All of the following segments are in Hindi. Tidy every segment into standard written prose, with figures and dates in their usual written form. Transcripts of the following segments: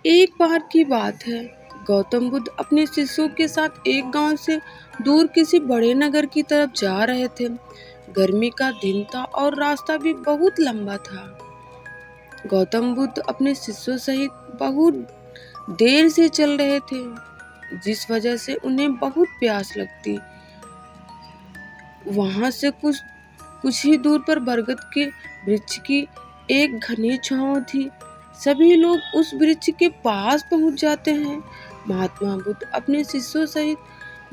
एक बार की बात है, गौतम बुद्ध अपने शिष्यों के साथ एक गांव से दूर किसी बड़े नगर की तरफ जा रहे थे। गर्मी का दिन था और रास्ता भी बहुत लंबा था। गौतम बुद्ध अपने शिष्यों सहित बहुत देर से चल रहे थे, जिस वजह से उन्हें बहुत प्यास लगती। वहां से कुछ ही दूर पर बरगद के वृक्ष की एक घनी छांव थी। सभी लोग उस वृक्ष के पास पहुंच जाते हैं। महात्मा बुद्ध अपने शिष्यों सहित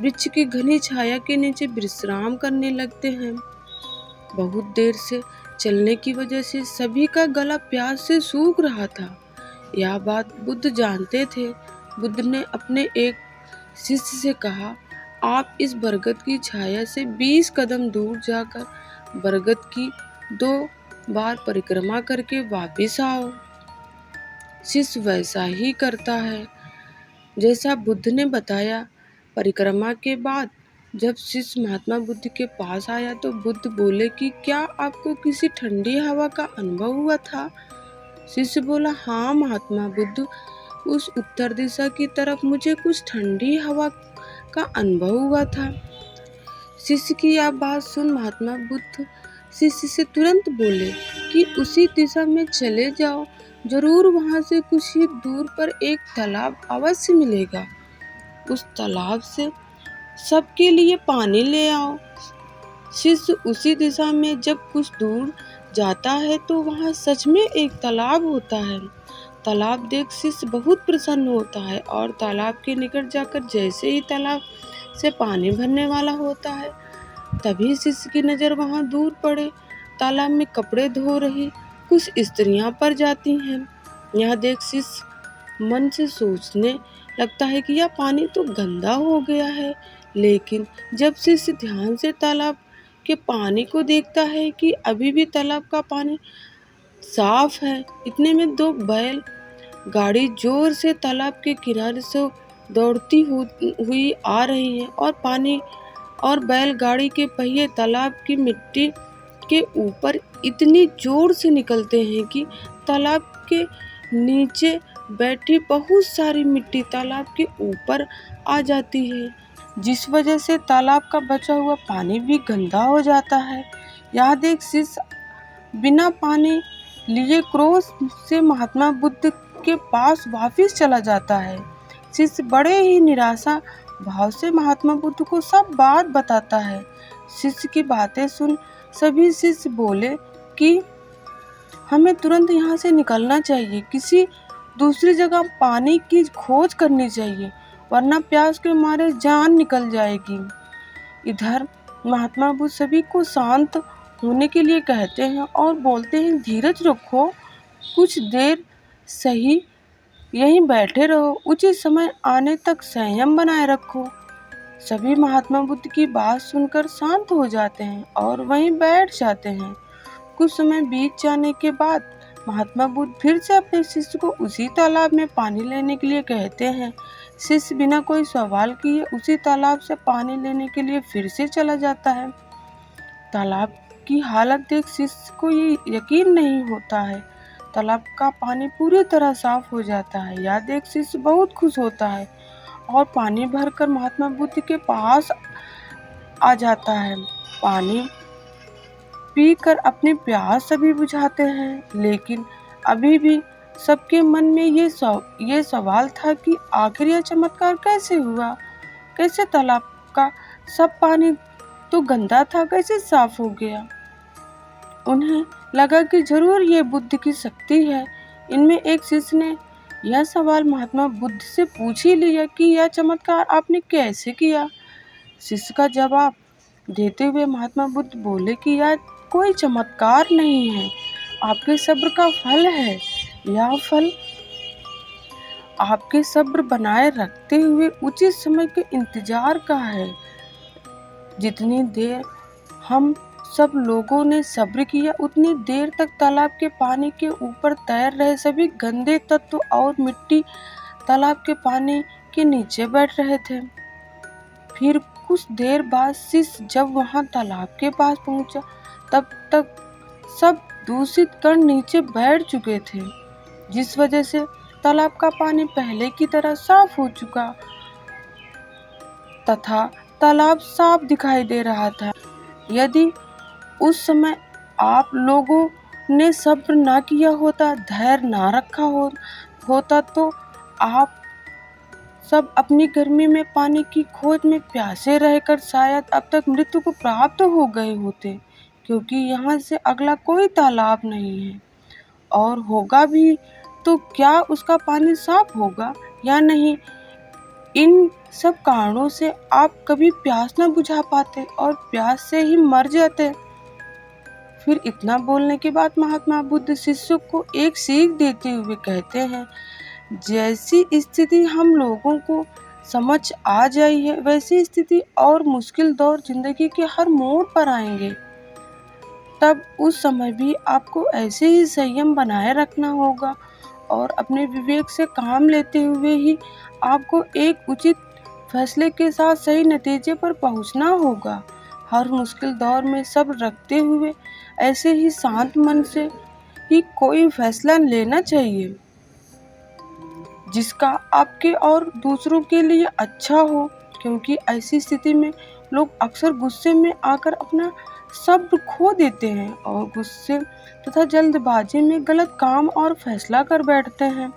वृक्ष की घनी छाया के नीचे विश्राम करने लगते हैं। बहुत देर से चलने की वजह से सभी का गला प्यास से सूख रहा था। यह बात बुद्ध जानते थे। बुद्ध ने अपने एक शिष्य से कहा, आप इस बरगद की छाया से 20 कदम दूर जाकर बरगद की 2 बार परिक्रमा करके वापस आओ। शिष्य वैसा ही करता है जैसा बुद्ध ने बताया। परिक्रमा के बाद जब शिष्य महात्मा बुद्ध के पास आया तो बुद्ध बोले कि क्या आपको किसी ठंडी हवा का अनुभव हुआ था? शिष्य बोला, हाँ महात्मा बुद्ध, उस उत्तर दिशा की तरफ मुझे कुछ ठंडी हवा का अनुभव हुआ था। शिष्य की यह बात सुन महात्मा बुद्ध शिष्य से तुरंत बोले कि उसी दिशा में चले जाओ, जरूर वहां से कुछ ही दूर पर एक तालाब अवश्य मिलेगा। उस तालाब से सबके लिए पानी ले आओ। शिष्य उसी दिशा में जब कुछ दूर जाता है तो वहां सच में एक तालाब होता है। तालाब देख शिष्य बहुत प्रसन्न होता है और तालाब के निकट जाकर जैसे ही तालाब से पानी भरने वाला होता है, तभी शिष्य की नज़र वहां दूर पड़े तालाब में कपड़े धो रही कुछ स्त्रियां पर जाती हैं। यह देख शिष्य मन से सोचने लगता है कि यह पानी तो गंदा हो गया है, लेकिन जब शिष्य ध्यान से तालाब के पानी को देखता है कि अभी भी तालाब का पानी साफ है, इतने में 2 बैल गाड़ी जोर से तालाब के किनारे से दौड़ती हुई आ रही है और बैलगाड़ी के पहिए तालाब की मिट्टी के ऊपर इतनी जोर से निकलते हैं कि तालाब के नीचे बैठी बहुत सारी मिट्टी तालाब के ऊपर आ जाती है, जिस वजह से तालाब का बचा हुआ पानी भी गंदा हो जाता है। यह देख शिष्य बिना पानी लिए क्रोध से महात्मा बुद्ध के पास वापस चला जाता है। शिष्य बड़े ही निराशा भाव से महात्मा बुद्ध को सब बात बताता है। शिष्य की बातें सुन सभी शिष्य बोले कि हमें तुरंत यहाँ से निकलना चाहिए, किसी दूसरी जगह पानी की खोज करनी चाहिए, वरना प्यास के मारे जान निकल जाएगी। इधर महात्मा बुद्ध सभी को शांत होने के लिए कहते हैं और बोलते हैं, धीरज रखो, कुछ देर सही यहीं बैठे रहो, उचित समय आने तक संयम बनाए रखो। सभी महात्मा बुद्ध की बात सुनकर शांत हो जाते हैं और वहीं बैठ जाते हैं। कुछ समय बीत जाने के बाद महात्मा बुद्ध फिर से अपने शिष्य को उसी तालाब में पानी लेने के लिए कहते हैं। शिष्य बिना कोई सवाल किए उसी तालाब से पानी लेने के लिए फिर से चला जाता है। तालाब की हालत देख शिष्य को ये यकीन नहीं होता है। तालाब का पानी पूरी तरह साफ हो जाता है। यह देख शिष्य बहुत खुश होता है और पानी भरकर महात्मा बुद्ध के पास आ जाता है। पानी पीकर अपनी प्यास सभी बुझाते हैं, लेकिन अभी भी सबके मन में ये सवाल था कि आखिर यह चमत्कार कैसे हुआ, कैसे तालाब का सब पानी तो गंदा था कैसे साफ हो गया। उन्हें लगा कि जरूर ये बुद्ध की शक्ति है। इनमें एक शिष्य ने यह सवाल महात्मा बुद्ध से पूछ ही लिया कि यह चमत्कार आपने कैसे किया। शिष्य का जवाब देते हुए महात्मा बुद्ध बोले कि यह कोई चमत्कार नहीं है, आपके सब्र का फल है। यह फल आपके सब्र बनाए रखते हुए उचित समय के इंतजार का है। जितनी देर हम सब लोगों ने सब्र किया, उतनी देर तक तालाब के पानी के ऊपर तैर रहे सभी गंदे तत्व और मिट्टी तालाब के पानी के नीचे बैठ रहे थे। फिर कुछ देर बाद शिष्य जब वहां तालाब के पास पहुंचा, तब तक सब दूषित कण नीचे बैठ चुके थे, जिस वजह से तालाब का पानी पहले की तरह साफ हो चुका तथा तालाब साफ दिखाई दे रहा था। यदि उस समय आप लोगों ने सब्र ना किया होता, धैर्य ना रखा होता तो आप सब अपनी गर्मी में पानी की खोज में प्यासे रहकर शायद अब तक मृत्यु को प्राप्त हो गए होते, क्योंकि यहाँ से अगला कोई तालाब नहीं है, और होगा भी तो क्या उसका पानी साफ होगा या नहीं। इन सब कारणों से आप कभी प्यास न बुझा पाते और प्यास से ही मर जाते। फिर इतना बोलने के बाद महात्मा बुद्ध शिष्य को एक सीख देते हुए कहते हैं, जैसी स्थिति हम लोगों को समझ आ जाई है, वैसी स्थिति और मुश्किल दौर जिंदगी के हर मोड़ पर आएंगे। तब उस समय भी आपको ऐसे ही संयम बनाए रखना होगा और अपने विवेक से काम लेते हुए ही आपको एक उचित फैसले के साथ सही नतीजे पर पहुंचना होगा। हर मुश्किल दौर में सब्र रखते हुए ऐसे ही शांत मन से ही कोई फैसला लेना चाहिए जिसका आपके और दूसरों के लिए अच्छा हो, क्योंकि ऐसी स्थिति में लोग अक्सर गुस्से में आकर अपना सब्र खो देते हैं और गुस्से तथा जल्दबाजी में गलत काम और फैसला कर बैठते हैं,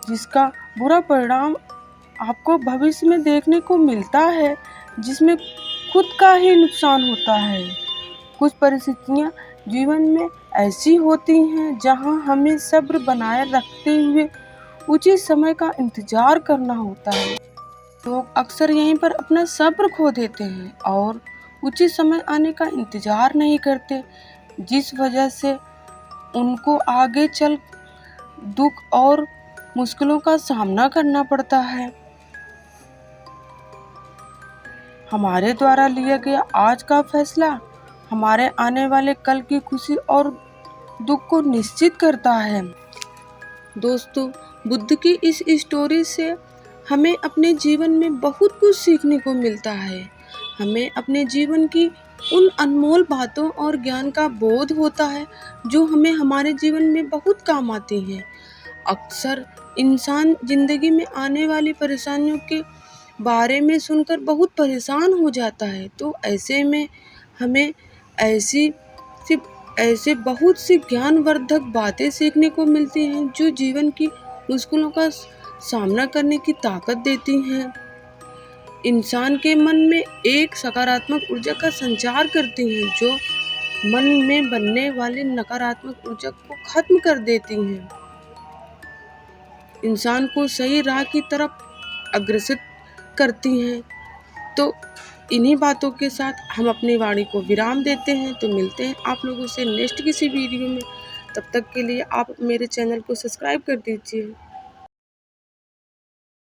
जिसका बुरा परिणाम आपको भविष्य में देखने को मिलता है, जिसमें खुद का ही नुकसान होता है। कुछ परिस्थितियां जीवन में ऐसी होती हैं जहां हमें सब्र बनाए रखते हुए उचित समय का इंतजार करना होता है। लोग अक्सर यहीं पर अपना सब्र खो देते हैं और उचित समय आने का इंतजार नहीं करते, जिस वजह से उनको आगे चल दुख और मुश्किलों का सामना करना पड़ता है। हमारे द्वारा लिया गया आज का फैसला हमारे आने वाले कल की खुशी और दुख को निश्चित करता है। दोस्तों, बुद्ध की इस स्टोरी से हमें अपने जीवन में बहुत कुछ सीखने को मिलता है। हमें अपने जीवन की उन अनमोल बातों और ज्ञान का बोध होता है जो हमें हमारे जीवन में बहुत काम आती हैं। अक्सर इंसान जिंदगी में आने वाली परेशानियों के बारे में सुनकर बहुत परेशान हो जाता है, तो ऐसे में हमें ऐसे बहुत सी ज्ञानवर्धक बातें सीखने को मिलती हैं जो जीवन की मुश्किलों का सामना करने की ताकत देती हैं, इंसान के मन में एक सकारात्मक ऊर्जा का संचार करती हैं, जो मन में बनने वाली नकारात्मक ऊर्जा को खत्म कर देती हैं, इंसान को सही राह की तरफ अग्रसर करती हैं। तो इन्हीं बातों के साथ हम अपनी वाणी को विराम देते हैं। तो मिलते हैं आप लोगों से नेक्स्ट किसी वीडियो में। तब तक के लिए आप मेरे चैनल को सब्सक्राइब कर दीजिए।